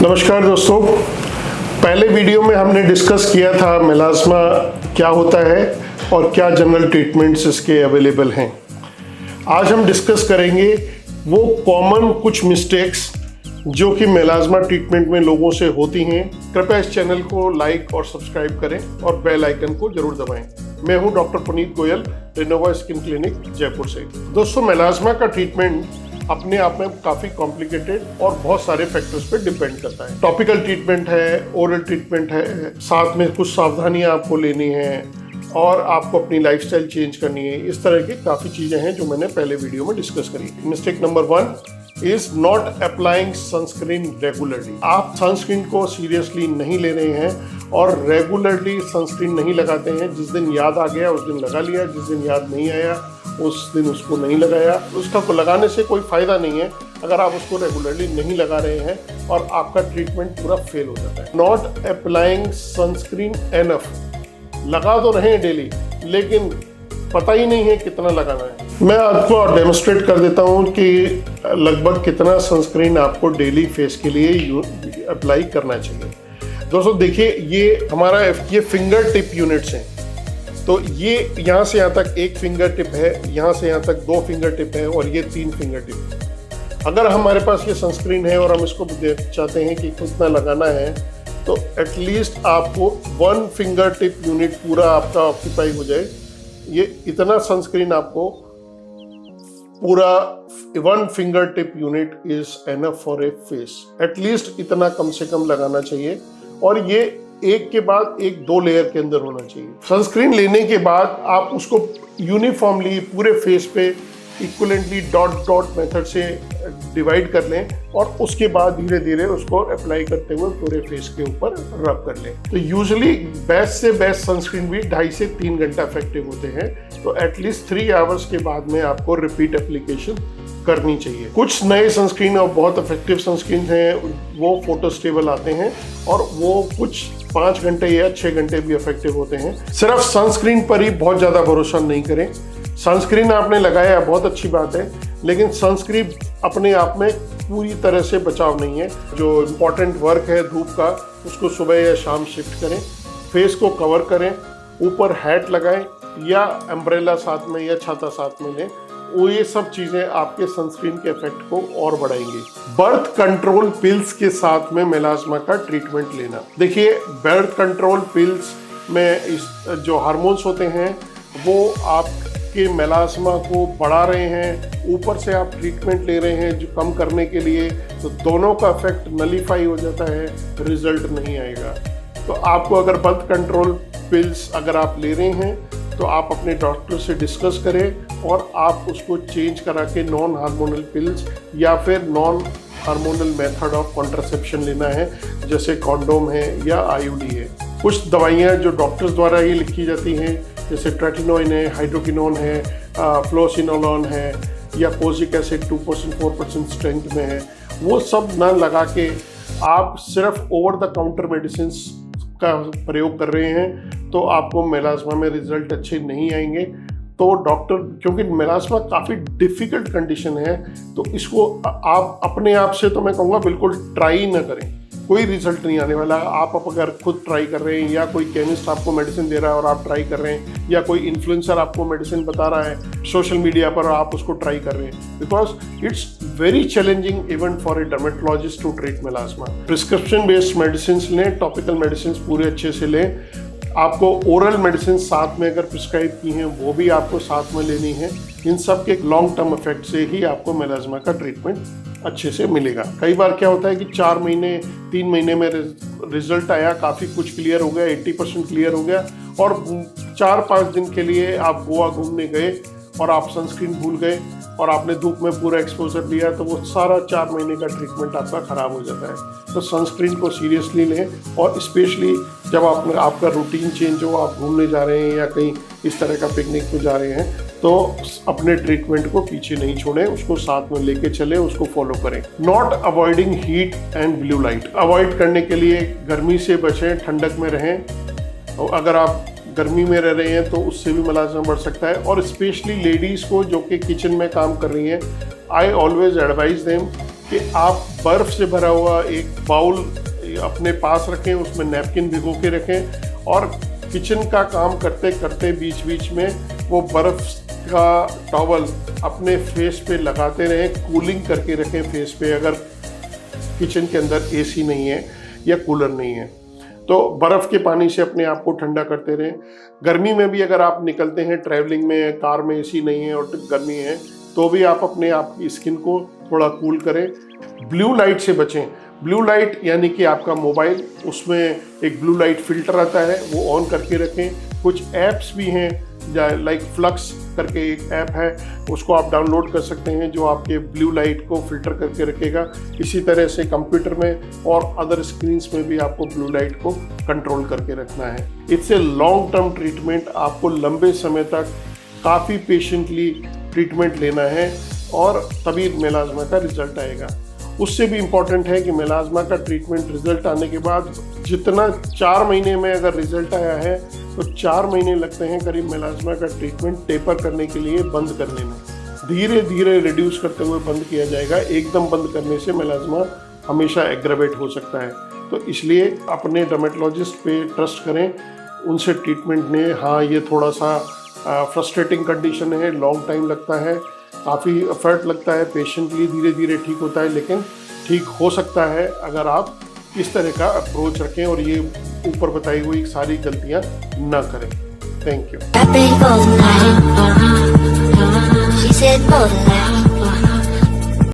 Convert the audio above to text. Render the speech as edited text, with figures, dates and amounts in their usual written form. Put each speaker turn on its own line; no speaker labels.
नमस्कार दोस्तों, पहले वीडियो में हमने डिस्कस किया था मेलास्मा क्या होता है और क्या जनरल ट्रीटमेंट्स इसके अवेलेबल हैं। आज हम डिस्कस करेंगे वो कॉमन कुछ मिस्टेक्स जो कि मेलास्मा ट्रीटमेंट में लोगों से होती हैं। कृपया इस चैनल को लाइक और सब्सक्राइब करें और बेल आइकन को जरूर दबाएं। मैं हूं doctor Puneet Goyal, Renova skin clinic Jaipur से। दोस्तों, मेलास्मा का ट्रीटमेंट अपने आप में काफ़ी कॉम्प्लिकेटेड और बहुत सारे फैक्टर्स पे डिपेंड करता है। टॉपिकल ट्रीटमेंट है, ओरल ट्रीटमेंट है, साथ में कुछ सावधानियां आपको लेनी है और आपको अपनी लाइफस्टाइल चेंज करनी है। इस तरह की काफ़ी चीज़ें हैं जो मैंने पहले वीडियो में डिस्कस करी। Mistake number 1 is not applying sunscreen regularly. आप सनस्क्रीन को सीरियसली नहीं ले रहे हैं और रेगुलरली सनस्क्रीन नहीं लगाते हैं। जिस दिन याद आ गया उस दिन लगा लिया, जिस दिन याद नहीं आया उस दिन उसको नहीं लगाया। उसका लगाने से कोई फ़ायदा नहीं है अगर आप उसको रेगुलरली नहीं लगा रहे हैं और आपका ट्रीटमेंट पूरा फेल हो जाता है। नॉट अप्लाइंग सनस्क्रीन एनफ, लगा तो रहे हैं डेली लेकिन पता ही नहीं है कितना लगाना है। मैं आपको डेमोस्ट्रेट कर देता हूँ कि लगभग कितना सनस्क्रीन आपको डेली फेस के लिए अप्लाई करना चाहिए। दोस्तों देखिए, ये फिंगर टिप यूनिट्स हैं। तो ये यहाँ से यहाँ तक 1 फिंगर टिप है, यहाँ से यहाँ तक 2 फिंगर टिप है और ये 3 फिंगर टिप है। अगर हमारे पास ये सनस्क्रीन है और हम इसको चाहते हैं कि कितना लगाना है तो एटलीस्ट आपको 1 फिंगर टिप यूनिट पूरा आपका ऑक्यूपाई हो जाए। ये इतना सनस्क्रीन आपको पूरा 1 finger tip unit is enough for a face. At least इतना कम से कम लगाना चाहिए और ये एक के बाद एक 2 लेयर के अंदर होना चाहिए। सनस्क्रीन लेने के बाद आप उसको यूनिफॉर्मली पूरे फेस पे इक्वलेंटली डॉट मेथड से डिवाइड कर लें और उसके बाद धीरे धीरे उसको अप्लाई करते हुए पूरे फेस के ऊपर रब कर लें। तो यूजुअली बेस्ट से बेस्ट सनस्क्रीन भी 2.5 से 3 घंटा इफेक्टिव होते हैं। तो एटलीस्ट 3 आवर्स के बाद में आपको रिपीट एप्लीकेशन करनी चाहिए। कुछ नए सनस्क्रीन और बहुत इफेक्टिव सनस्क्रीन हैं, वो फोटो स्टेबल आते हैं और वो कुछ 5 घंटे या 6 घंटे भी इफेक्टिव होते हैं। सिर्फ सनस्क्रीन पर ही बहुत ज़्यादा भरोसा नहीं करें। सनस्क्रीन आपने लगाया बहुत अच्छी बात है, लेकिन सनस्क्रीन अपने आप में पूरी तरह से बचाव नहीं है। जो इम्पोर्टेंट वर्क है धूप का, उसको सुबह या शाम शिफ्ट करें। फेस को कवर करें, ऊपर हैट लगाएं या अम्ब्रेला साथ में या छाता साथ में लें। वो ये सब चीज़ें आपके सनस्क्रीन के इफेक्ट को और बढ़ाएंगी। बर्थ कंट्रोल पिल्स के साथ में मेलास्मा का ट्रीटमेंट लेना। देखिए, बर्थ कंट्रोल पिल्स में जो हार्मोन्स होते हैं वो आपके मेलास्मा को बढ़ा रहे हैं, ऊपर से आप ट्रीटमेंट ले रहे हैं जो कम करने के लिए, तो दोनों का इफेक्ट नलीफाई हो जाता है, रिजल्ट नहीं आएगा। तो आपको अगर बर्थ कंट्रोल पिल्स अगर आप ले रहे हैं तो आप अपने डॉक्टर से डिस्कस करें और आप उसको चेंज करा के नॉन हार्मोनल पिल्स या फिर non hormonal method of contraception लेना है, जैसे कॉन्डोम है या आईयूडी है। कुछ दवाइयाँ जो डॉक्टर्स द्वारा ये लिखी जाती हैं, जैसे ट्रेटिनोइन है, हाइड्रोकिनोन है, फ्लोसिनोलॉन है या कोजिक एसिड 2% 4% स्ट्रेंथ में है, वो सब ना लगा के आप सिर्फ ओवर द काउंटर मेडिसिन का प्रयोग कर रहे हैं तो आपको मेलास्मा में रिजल्ट अच्छे नहीं आएंगे। तो डॉक्टर, क्योंकि मेलास्मा काफ़ी डिफ़िकल्ट कंडीशन है, तो इसको आप अपने आप से तो मैं कहूँगा बिल्कुल ट्राई ना करें, कोई रिजल्ट नहीं आने वाला। आप अगर खुद ट्राई कर रहे हैं या कोई केमिस्ट आपको मेडिसिन दे रहा है और आप ट्राई कर रहे हैं या कोई इन्फ्लुएंसर आपको मेडिसिन बता रहा है सोशल मीडिया पर और आप उसको ट्राई कर रहे हैं, because it's very challenging even for a dermatologist to treat melasma. Prescription based medicine लें, टॉपिकल मेडिसिन पूरे अच्छे से लें। आपको ओरल मेडिसिन साथ में अगर प्रिस्क्राइब की हैं वो भी आपको साथ में लेनी है। इन सब के लॉन्ग टर्म इफेक्ट से ही आपको मेलास्मा का ट्रीटमेंट अच्छे से मिलेगा। कई बार क्या होता है कि 4 महीने 3 महीने में रिजल्ट आया, काफ़ी कुछ क्लियर हो गया, 80% क्लियर हो गया और 4-5 दिन के लिए आप गोवा घूमने गए और आप सनस्क्रीन भूल गए और आपने धूप में पूरा एक्सपोजर लिया, तो वो सारा 4 महीने का ट्रीटमेंट आपका ख़राब हो जाता है। तो सनस्क्रीन को सीरियसली लें और स्पेशली जब आपका रूटीन चेंज हो, आप घूमने जा रहे हैं या कहीं इस तरह का पिकनिक पे जा रहे हैं, तो अपने ट्रीटमेंट को पीछे नहीं छोड़ें, उसको साथ में लेके चलें, उसको फॉलो करें। Not avoiding heat and blue light, avoid करने के लिए गर्मी से बचें, ठंडक में रहें। और अगर आप गर्मी में रह रहे हैं तो उससे भी मेलास्मा बढ़ सकता है। और स्पेशली लेडीज़ को जो कि किचन में काम कर रही हैं, आई ऑलवेज एडवाइज देम कि आप बर्फ से भरा हुआ एक बाउल अपने पास रखें, उसमें नैपकिन भिगो के रखें और किचन का काम करते करते बीच बीच में वो बर्फ का टॉवल अपने फेस पे लगाते रहें, कूलिंग करके रखें फेस पे। अगर किचन के अंदर एसी नहीं है या कूलर नहीं है तो बर्फ़ के पानी से अपने आप को ठंडा करते रहें। गर्मी में भी अगर आप निकलते हैं ट्रैवलिंग में, कार में एसी नहीं है और गर्मी है, तो भी आप अपने आप की स्किन को थोड़ा कूल करें। ब्लू लाइट से बचें। ब्लू लाइट यानी कि आपका मोबाइल, उसमें एक ब्लू लाइट फिल्टर आता है, वो ऑन करके रखें। कुछ ऐप्स भी हैं लाइक फ्लक्स करके एक ऐप है, उसको आप डाउनलोड कर सकते हैं जो आपके ब्लू लाइट को फिल्टर करके रखेगा। इसी तरह से कंप्यूटर में और अदर स्क्रीन्स में भी आपको ब्लू लाइट को कंट्रोल करके रखना है। It's a long term treatment, आपको लंबे समय तक काफ़ी पेशेंटली ट्रीटमेंट लेना है और तभी मेलाज्मा का रिजल्ट आएगा। उससे भी इम्पॉर्टेंट है कि मेलाज्मा का ट्रीटमेंट रिजल्ट आने के बाद जितना 4 महीने में अगर रिजल्ट आया है तो 4 महीने लगते हैं करीब मेलाज्मा का ट्रीटमेंट टेपर करने के लिए, बंद करने में। धीरे धीरे रिड्यूस करते हुए बंद किया जाएगा। एकदम बंद करने से मेलाज्मा हमेशा एग्रावेट हो सकता है। तो इसलिए अपने डर्मेटोलॉजिस्ट पे ट्रस्ट करें, उनसे ट्रीटमेंट लें। हाँ, ये थोड़ा सा फ्रस्ट्रेटिंग कंडीशन है, लॉन्ग टाइम लगता है, काफ़ी एफर्ट लगता है, पेशेंटली धीरे धीरे ठीक होता है, लेकिन ठीक हो सकता है अगर आप इस तरह का अप्रोच रखें और ये ऊपर बताई हुई सारी गलतियां ना करें। Thank you.